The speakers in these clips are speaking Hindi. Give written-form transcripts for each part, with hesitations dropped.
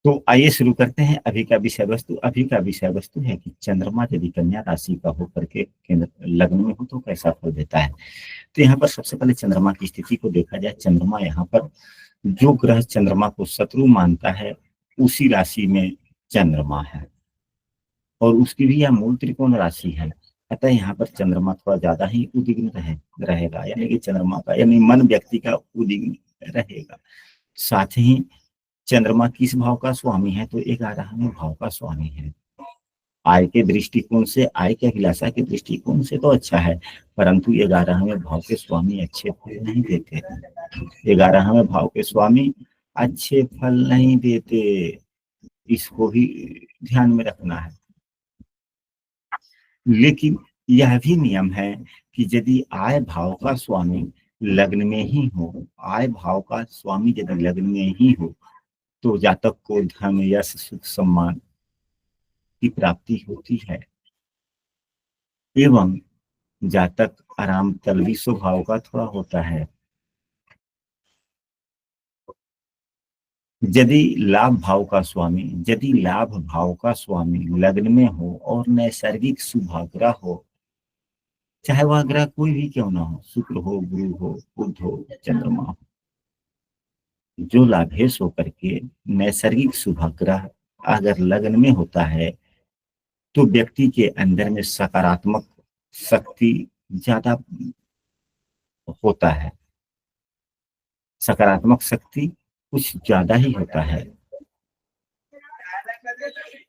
तो आइए शुरू करते हैं। अभी का विषय वस्तु है कि चंद्रमा यदि कन्या राशि का होकर के केंद्र लग्न में हो तो कैसा फल देता है। तो यहाँ पर सबसे पहले चंद्रमा की स्थिति को देखा जाए। चंद्रमा यहाँ पर जो ग्रह चंद्रमा को शत्रु मानता है उसी राशि में चंद्रमा है और उसकी भी यह मूल त्रिकोण राशि है। अतः यहाँ पर चंद्रमा थोड़ा ज्यादा ही उद्विग्न रहेगा, यानी कि चंद्रमा का यानी मन व्यक्ति का उद्विग्न रहेगा। साथ ही चंद्रमा किस भाव का स्वामी है, तो 11वें भाव का स्वामी है। आय के दृष्टिकोण से, आय के अभिलाषा के दृष्टिकोण से तो अच्छा है, परंतु 11वें भाव के स्वामी अच्छे फल नहीं देते। 11वें भाव के स्वामी अच्छे फल नहीं देते, इसको भी ध्यान में रखना है। लेकिन यह भी नियम है कि यदि आय भाव का स्वामी लग्न में ही हो, आय भाव का स्वामी यदि लग्न में ही हो तो जातक को धन, यश, सुख, सम्मान की प्राप्ति होती है एवं जातक आराम तलबी स्वभाव का थोड़ा होता है। यदि लाभ भाव का स्वामी लग्न में हो और नैसर्गिक शुभाग्रह हो, चाहे वह ग्रह कोई भी क्यों ना हो, शुक्र हो, गुरु हो, बुध हो, चंद्रमा हो, जो लाभेश होकर के नैसर्गिक शुभाग्रह अगर लग्न में होता है तो व्यक्ति के अंदर में सकारात्मक शक्ति ज्यादा होता है, सकारात्मक शक्ति कुछ ज्यादा ही होता है।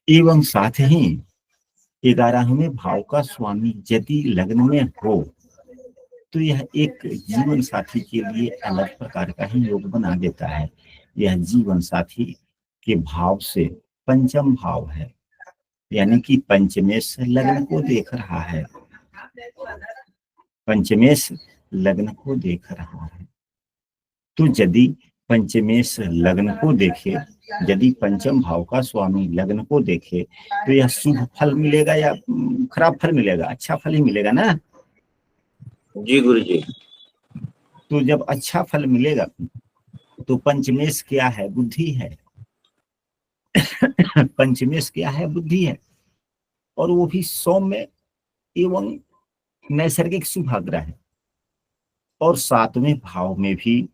एवं साथ ही 11वें भाव का स्वामी यदि लग्न में हो तो यह एक जीवन साथी के लिए अलग प्रकार का ही योग बना देता है। यह जीवन साथी के भाव से पंचम भाव है, यानी कि पंचमेश लग्न को देख रहा है, पंचमेश लग्न को देख रहा है। तो यदि पंचमेश लग्न को देखे, यदि पंचम भाव का स्वामी लग्न को देखे तो यह शुभ फल मिलेगा या खराब फल मिलेगा? अच्छा फल ही मिलेगा ना। जी गुरु जी। तो जब अच्छा फल मिलेगा तो पंचमेश क्या है? बुद्धि है। पंचमेश क्या है? बुद्धि है, और वो भी सौम्य एवं नैसर्गिक शुभाग्रह है। और 7वें भाव में भी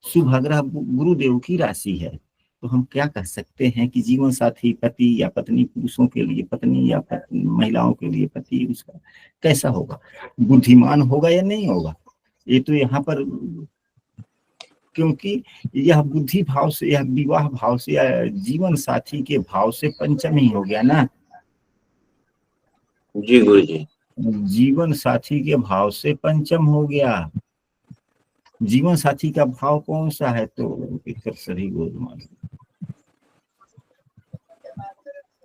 शुभाग्रह गुरुदेव की राशि है। तो हम क्या कह सकते हैं कि जीवन साथी पति या पत्नी, पुरुषों के लिए पत्नी या महिलाओं के लिए पति, उसका कैसा होगा? बुद्धिमान होगा या नहीं होगा? ये तो यहाँ पर, क्योंकि यह बुद्धि भाव से, यह विवाह भाव से या जीवन साथी के भाव से पंचम ही हो गया ना। जी गुरु जी। जीवन साथी के भाव से पंचम हो गया। जीवन साथी का भाव कौन सा है? तो सही गोलमाल,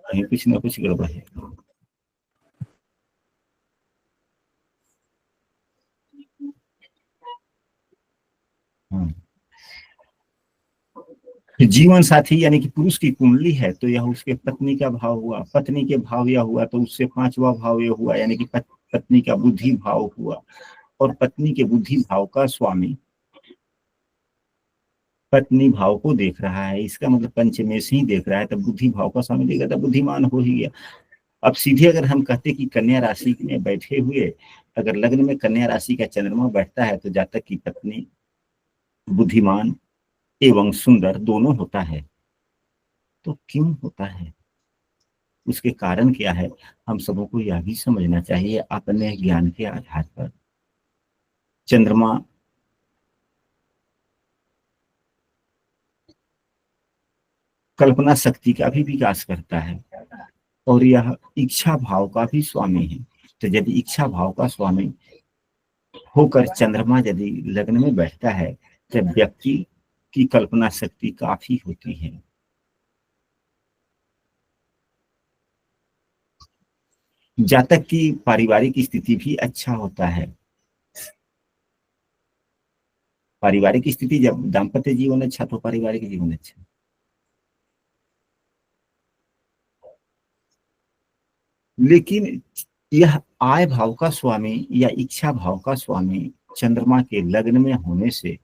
कहीं कुछ ना कुछ गड़बड़ है। जीवन साथी यानी कि पुरुष की कुंडली है तो यह उसके पत्नी का भाव हुआ, पत्नी के भाव यह हुआ तो उससे 5वां भाव यह हुआ, यानी कि पत्नी का बुद्धि भाव हुआ। और पत्नी के बुद्धि भाव का स्वामी पत्नी भाव को देख रहा है, इसका मतलब पंचमेश ही देख रहा है, तब बुद्धि भाव का स्वामी देगा तब बुद्धिमान हो ही गया। अब सीधे अगर हम कहते कि कन्या राशि में बैठे हुए अगर लग्न में कन्या राशि का चंद्रमा बैठता है तो जातक की पत्नी बुद्धिमान एवं सुंदर दोनों होता है। तो क्यों होता है, उसके कारण क्या है, हम सबों को यह भी समझना चाहिए अपने ज्ञान के आधार पर। चंद्रमा कल्पना शक्ति का भी विकास करता है और यह इच्छा भाव का भी स्वामी है। तो यदि इच्छा भाव का स्वामी होकर चंद्रमा यदि लग्न में बैठता है तो व्यक्ति की कल्पना शक्ति काफी होती है। जातक की पारिवारिक स्थिति भी अच्छा होता है। पारिवारिक स्थिति, जब दाम्पत्य जीवन अच्छा तो पारिवारिक जीवन अच्छा। लेकिन यह आय भाव का स्वामी या इच्छा भाव का स्वामी चंद्रमा के लग्न में होने से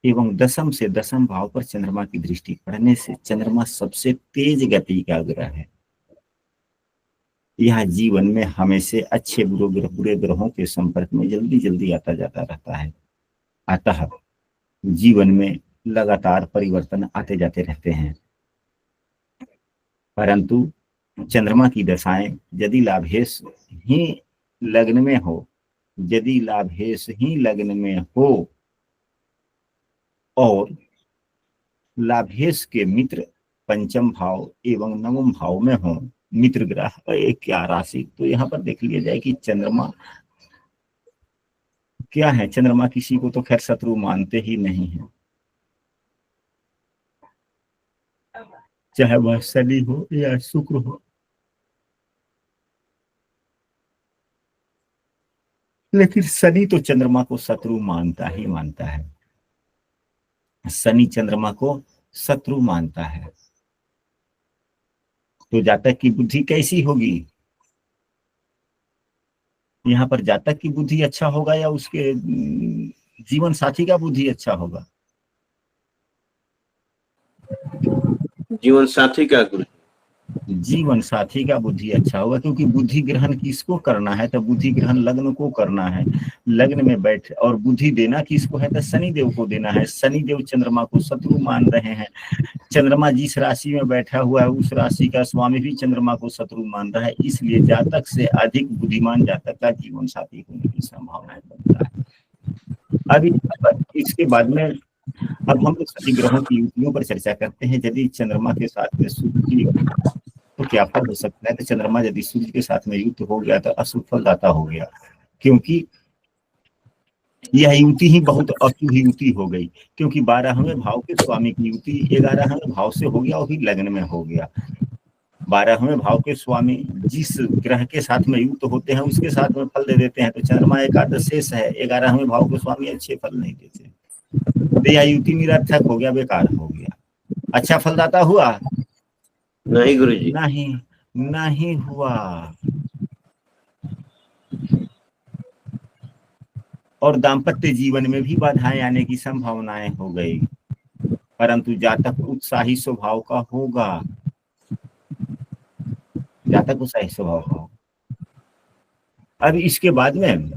एवं दशम से दशम भाव पर चंद्रमा की दृष्टि पड़ने से चंद्रमा सबसे तेज गति का ग्रह है। यह जीवन में हमेशा अच्छे बुरे ग्रहों के संपर्क में जल्दी जल्दी आता जाता रहता है। अतः जीवन में लगातार परिवर्तन आते जाते रहते हैं। परंतु चंद्रमा की दशाएं यदि लाभेश ही लग्न में हो, यदि लाभेश ही लग्न में हो और लाभेश के मित्र पंचम भाव एवं नवम भाव में हो, मित्र ग्रह एक क्या राशि, तो यहाँ पर देख लिया जाए कि चंद्रमा क्या है। चंद्रमा किसी को तो खैर शत्रु मानते ही नहीं है, चाहे वह शनि हो या शुक्र हो। लेकिन शनि तो चंद्रमा को शत्रु मानता ही मानता है। शनि चंद्रमा को शत्रु मानता है। तो जातक की बुद्धि कैसी होगी? यहाँ पर जातक की बुद्धि अच्छा होगा या उसके जीवन साथी का बुद्धि अच्छा होगा? जीवन साथी का गुरु। जीवन साथी का बुद्धि अच्छा होगा, क्योंकि बुद्धि ग्रहण किसको करना है? तो बुद्धि ग्रहण लग्न को करना है। लग्न में बैठ और बुद्धि देना किसको है? तो शनिदेव को देना है। शनिदेव चंद्रमा को शत्रु मान रहे हैं। चंद्रमा जिस राशि में बैठा हुआ है उस राशि का स्वामी भी चंद्रमा को शत्रु मान रहा है। इसलिए जातक से अधिक बुद्धिमान जातक का जीवन साथी होने की संभावना बनता है। अभी इसके बाद में अब हम लोग सभी ग्रहों की युतियों पर चर्चा करते हैं। यदि चंद्रमा के साथ में सूर्य की तो क्या फल हो सकता है? तो चंद्रमा यदि सूर्य के साथ में युक्त हो गया तो अशुभ फलदाता हो गया, क्योंकि यह युति ही बहुत अशुभ युति हो गई। क्योंकि 12वें भाव के स्वामी की युति 11वें भाव से हो गया और फिर लग्न में हो गया। 12वें भाव के स्वामी जिस ग्रह के साथ में युक्त होते हैं उसके साथ में फल दे देते हैं। तो चंद्रमा एकादश शेष है, 11वें भाव के स्वामी अच्छे फल नहीं देते, तो यह युति निरर्थक हो गया, बेकार हो गया। अच्छा फलदाता हुआ? नहीं गुरुजी। नहीं, नहीं हुआ। और दाम्पत्य जीवन में भी बाधाएं आने की संभावनाएं हो गई। परंतु जातक उत्साही स्वभाव का होगा, जातक उत्साही स्वभाव का होगा। अब इसके बाद में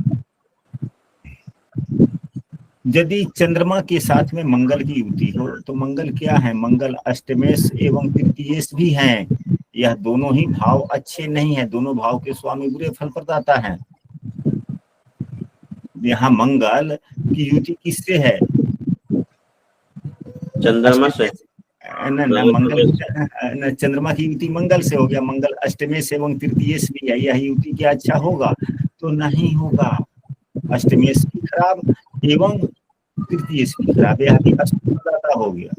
यदि चंद्रमा के साथ में मंगल की युति हो तो मंगल क्या है? मंगल अष्टमेश एवं तृतीयेश भी हैं। यह दोनों ही भाव अच्छे नहीं है, दोनों भाव के स्वामी बुरे फल प्रदाता है। यहाँ मंगल की युति किससे है? चंद्रमा से। न मंगल न चंद्रमा की युति मंगल से हो गया। मंगल अष्टमेश एवं तृतीयेश भी है, यह युति क्या अच्छा होगा? तो नहीं होगा। अष्टमेश भी खराब एवं तृतीयेश भी खराब, यह भी अशुभदाता हो गया।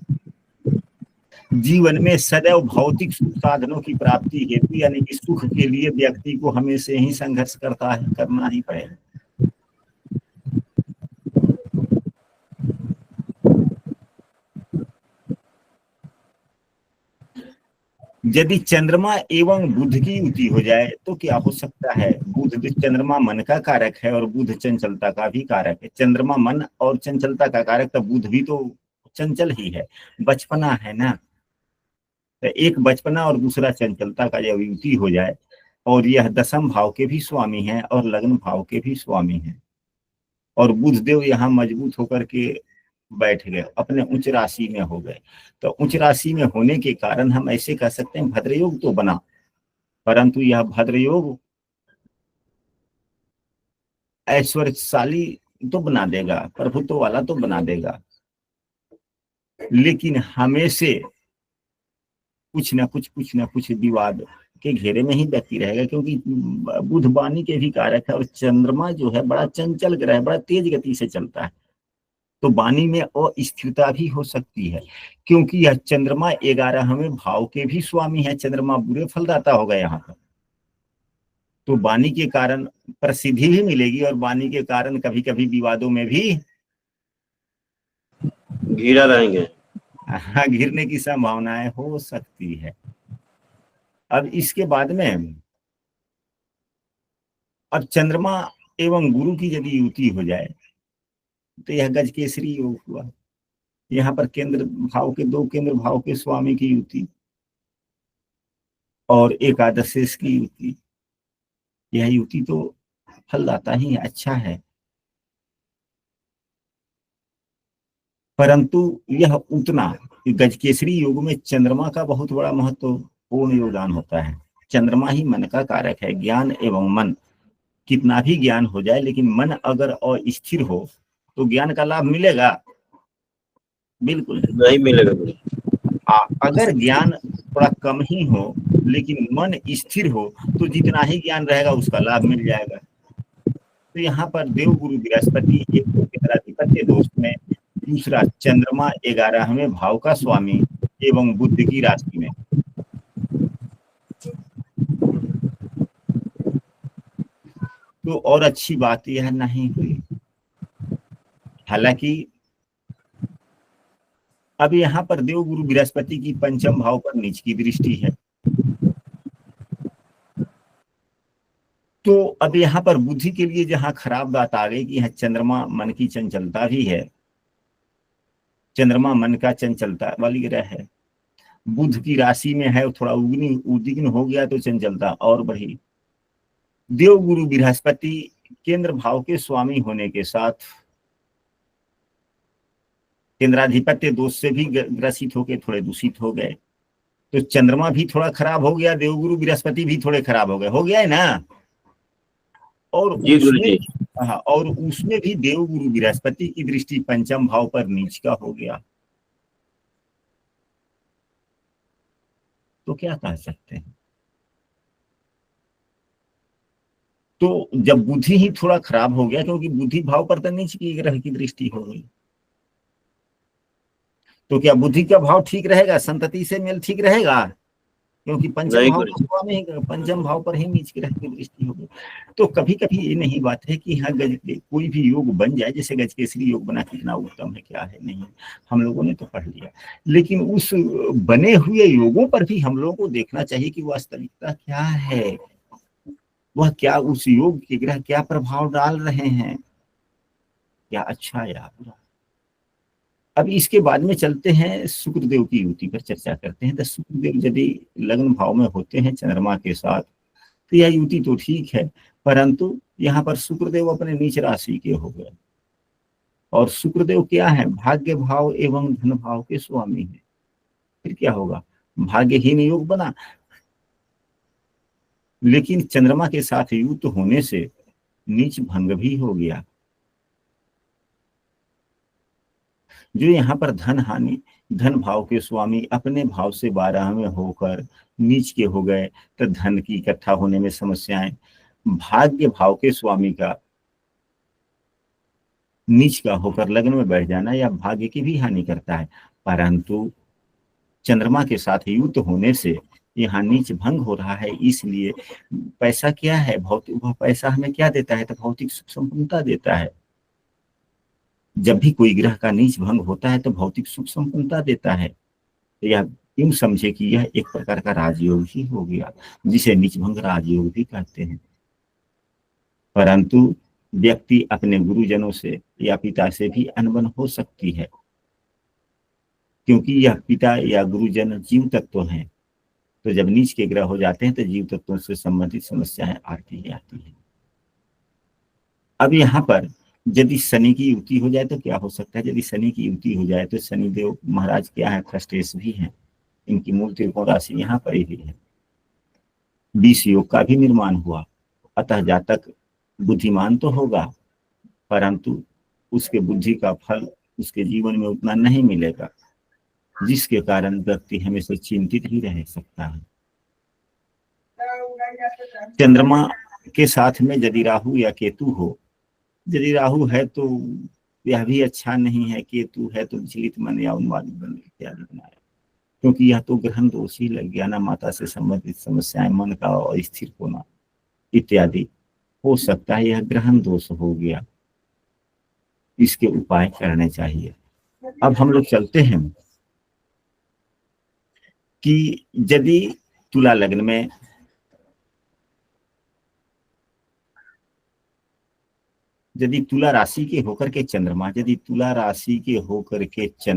जीवन में सदैव भौतिक सुख साधनों की प्राप्ति हेतु यानी कि सुख के लिए व्यक्ति को हमेशा ही संघर्ष करना ही पड़ेगा। यदि चंद्रमा एवं बुध की युति हो जाए तो क्या हो सकता है? बुध चंद्रमा मन का कारक है और बुध चंचलता का भी कारक है। चंद्रमा मन और चंचलता का कारक, तो बुध भी तो चंचल ही है, बचपना है ना। तो एक बचपना और दूसरा चंचलता का जब युति हो जाए, और यह दशम भाव के भी स्वामी हैं और लग्न भाव के भी स्वामी हैं, और बुध देव यहाँ मजबूत होकर के बैठ गए, अपने उच्च राशि में हो गए, तो उच्च राशि में होने के कारण हम ऐसे कह सकते हैं भद्रयोग तो बना, परंतु यह भद्रयोग ऐश्वर्यशाली तो बना देगा, प्रभुत्व वाला तो बना देगा, लेकिन हमेशा कुछ ना कुछ विवाद के घेरे में ही व्यक्ति रहेगा। क्योंकि बुध वाणी के भी कारक है और चंद्रमा जो है बड़ा चंचल ग्रह है, बड़ा तेज गति से चलता है, तो वाणी में अस्थिरता भी हो सकती है। क्योंकि यह चंद्रमा 11वें भाव के भी स्वामी है, चंद्रमा बुरे फलदाता होगा यहाँ पर, तो वाणी के कारण प्रसिद्धि भी मिलेगी और वाणी के कारण कभी कभी विवादों में भी घिरा रहेंगे। हाँ, घिरने की संभावनाएं हो सकती है। अब इसके बाद में अब चंद्रमा एवं गुरु की यदि युति हो जाए तो यह गजकेसरी योग हुआ। यहाँ पर केंद्र भाव के दो केंद्र भाव के स्वामी की युति और एकादशेष की युति, यह युति तो फलदाता ही अच्छा है, परंतु यह उतना गजकेसरी योग में चंद्रमा का बहुत बड़ा महत्वपूर्ण योगदान होता है। चंद्रमा ही मन का कारक है। ज्ञान एवं मन, कितना भी ज्ञान हो जाए लेकिन मन अगर अस्थिर हो तो ज्ञान का लाभ मिलेगा? बिल्कुल नहीं। नहीं मिलेगा गुरु जी। अगर ज्ञान थोड़ा कम ही हो लेकिन मन स्थिर हो तो जितना ही ज्ञान रहेगा उसका लाभ मिल जाएगा। तो यहाँ पर देव गुरु बृहस्पति एक तो केंद्राधिपत्य दोष में, दूसरा चंद्रमा 11वें भाव का स्वामी एवं बुध की राशि में। तो और अच्छी बात यह नहीं हुई। हालांकि अब यहाँ पर देव गुरु बृहस्पति की पंचम भाव पर नीच की दृष्टि है, तो अब यहाँ पर बुद्धि के लिए जहां खराब बात आ गई कि यहाँ चंद्रमा मन की चंचलता भी है, चंद्रमा मन का चंचलता वाली ग्रह है, बुध की राशि में है, थोड़ा उद्विग्न हो गया तो चंचलता और बढ़ी। देव गुरु बृहस्पति केंद्र भाव के स्वामी होने के साथ केंद्राधिपत्य दोष से भी ग्रसित होकर थोड़े दूषित हो गए, तो चंद्रमा भी थोड़ा खराब हो गया, देवगुरु बृहस्पति भी थोड़े खराब हो गया है ना। और जी गुरु जी। हाँ, और उसमें भी देवगुरु बृहस्पति की दृष्टि पंचम भाव पर नीच का हो गया, तो क्या कह सकते हैं। तो जब बुद्धि ही थोड़ा खराब हो गया, क्योंकि बुद्धि भाव पर तो नीच की ग्रह की दृष्टि हो गई, तो क्या बुद्धि का भाव ठीक रहेगा, संतति से मेल ठीक रहेगा? क्योंकि पंचम भाव का स्वामी पंचम भाव पर ही नीच ग्रह की दृष्टि हो गई। तो कभी कभी ये नहीं बात है कि हाँ कोई भी योग बन जाए, जैसे गजकेसरी योग बना कितना उत्तम है, क्या है, नहीं हम लोगों ने तो पढ़ लिया, लेकिन उस बने हुए योगों पर भी हम लोगों को देखना चाहिए कि वास्तविकता क्या है, वह क्या उस योग के ग्रह क्या प्रभाव डाल रहे हैं, क्या अच्छा या बुरा। अब इसके बाद में चलते हैं शुक्रदेव की युति पर चर्चा करते हैं। तो शुक्रदेव यदि लग्न भाव में होते हैं चंद्रमा के साथ तो यह युति तो ठीक है, परंतु यहाँ पर शुक्रदेव अपने नीच राशि के हो गए, और शुक्रदेव क्या है, भाग्य भाव एवं धन भाव के स्वामी है। फिर क्या होगा, भाग्यहीन योग बना, लेकिन चंद्रमा के साथ युक्त होने से नीच भंग भी हो गया। जो यहाँ पर धन हानि, धन भाव के स्वामी अपने भाव से 12 में होकर नीच के हो गए, तो धन की इकट्ठा होने में समस्याएं। भाग्य भाव के स्वामी का नीच का होकर लग्न में बैठ जाना या भाग्य की भी हानि करता है, परंतु चंद्रमा के साथ युक्त होने से यहाँ नीच भंग हो रहा है। इसलिए पैसा क्या है, भौतिक, वह पैसा हमें क्या देता है, तो भौतिक सुख संपन्नता देता है। जब भी कोई ग्रह का नीच भंग होता है तो भौतिक सुख संपन्नता देता है। तो यह यूं समझे कि यह एक प्रकार का राजयोग ही हो गया, जिसे नीच भंग राजयोग भी कहते हैं। परंतु व्यक्ति अपने गुरुजनों से या पिता से भी अनबन हो सकती है, क्योंकि यह पिता या गुरुजन जीव तत्व हैं। तो जब नीच के ग्रह हो जाते हैं तो जीव तत्वों से संबंधित समस्याएं आती ही आती हैं। अब यहाँ पर यदि शनि की युति हो जाए तो क्या हो सकता है। यदि शनि की युति हो जाए तो शनिदेव महाराज क्या है, फ्रस्ट्रेस भी हैं, इनकी मूल त्रिकोण राशि यहाँ पर ही है। 20 योग का भी निर्माण हुआ, अतः जातक बुद्धिमान तो होगा, परंतु उसके बुद्धि का फल उसके जीवन में उतना नहीं मिलेगा, जिसके कारण व्यक्ति हमेशा चिंतित ही रह सकता है। चंद्रमा के साथ में यदि राहु या केतु हो, यदि राहु है तो यह भी अच्छा नहीं है, केतु है तो विचलित मन या उन्मादित मन इत्यादि बनाया, क्योंकि यह तो ग्रहण दोष ही लग गया ना। माता से संबंधित समस्याएं, मन का अस्थिर होना इत्यादि हो सकता है, यह ग्रहण दोष हो गया, इसके उपाय करने चाहिए। अब हम लोग चलते हैं कि यदि तुला लग्न में यदि तुला राशि के होकर के चंद्रमा, यदि तुला राशि के होकर के चंद्रमा